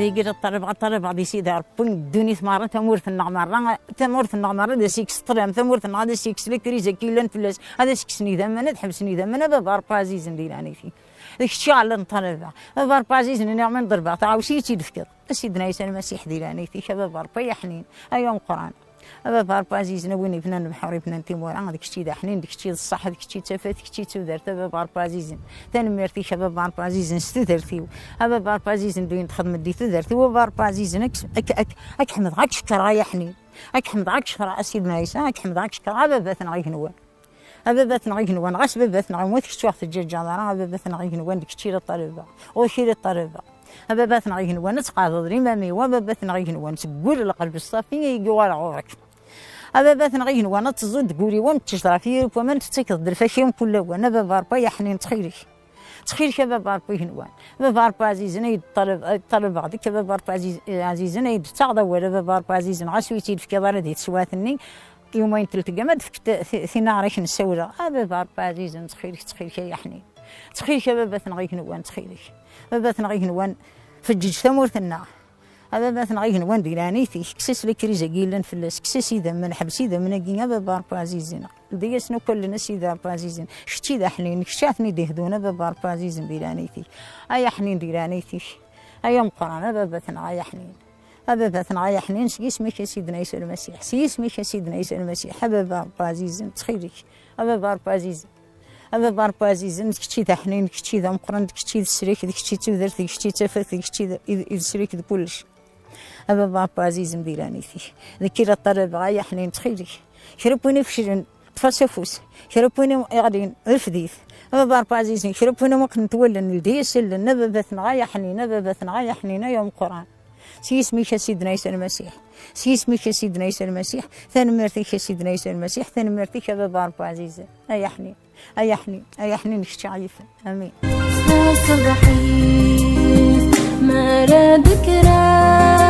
يقدر الطرب غادي يسيد ربي الدنيا ثمارة تمورث النعمار تمورث النعمار هذا سيكس طرام تمورث هذا سيكس لكريزا كيلان فلاس هذا سيكسني ذمنا تحبسني ذمنا بابا عزيز نديراني فيه داك الشيء على نطلب بابا عزيز نعمل ضربه تعاوشي تيدفكر سيدنا عيسى المسيح ديراني فيه بابا ربي حنين ايام قران بابا عزيز نويني فنان بحوري فنان تيمور داك الشيء دا حنين داك الشيء الصح داك الشيء تفات داك الشيء تودرت بابا عزيز ثاني مرتي شباب بابا عزيز استدرتي بابا عزيز ندوين تخدم دي تدرتي وبابا عزيز اك حمد غاك شكر يا حنين اك حمد غاك شكر سيدنا عيسى اك حمد غاك شكر باباتنا غيك نوان باباتنا غيك نوان غاس باباتنا غيك موت كشتو وقت الجاجاره باباتنا غيك نوان داك الشيء الطلبه وشير الطلبه باباتنا غيك نوان نتقاضى ريمامي وباباتنا غيك نوان تقول القلب الصافي يقوى عورك باباتنا غيك نوان تزود تقولي وما تشرا فيك وما تتكض الفاشيم كله وانا بابا ربي حنين تخيلك بابا ربي نوان بابا ربي عزيز نيد طلب بعضك بابا ربي عزيز نيد تعضى ولا بابا ربي عزيز عسويتي في كذا دي تسواتني يومين تلتقى ما دفكت في نارك نسوله بابا ربي عزيز تخيلك يا حنين تخيلك باباتنا غيك نوان تخيلك باباتنا غيك نوان فجج ثمورتنا باباتنا غيك نوان ديرانيتي كسس لك ريزا قيلن فلاس كسس اذا من حبس اذا من كينا بابا ربي عزيزنا ديسنا كل الناس اذا ربي عزيزنا شتي ذا حنين شاتني دهدونا بابا ربي عزيز ديرانيتي ايا حنين ديرانيتي ايا مقرانا باباتنا يا حنين باباتنا يا حنين اسمك يا سيدنا عيسى المسيح اسمك يا سيدنا عيسى المسيح بابا ربي عزيز تخيلك بابا ربي عزيز بابا ربي عزيز كشتي ذا حنين كشتي ذا مقرن كشتي ذا السريك كشتي تودرت كشتي تفات كشتي ذا السريك كلش بابا ربي عزيز مديرانيتي ذكر الطلب غاية حنين تخيلك شربوني في تفلسفوس شربوني غاديين الفديث بابا ربي عزيز شربوني ما كنت ولن الديس لنا باباتنا غاية حنين باباتنا غاية حنين يوم القرآن سيسميك يا سيدنا عيسى المسيح سيسميك يا سيدنا عيسى المسيح ثاني مرتيك يا سيدنا عيسى المسيح ثاني مرتيك يا بابا ربي عزيز يا حنين يا حنين يا حنين شعيفة امين صبحي ما لا ذكرى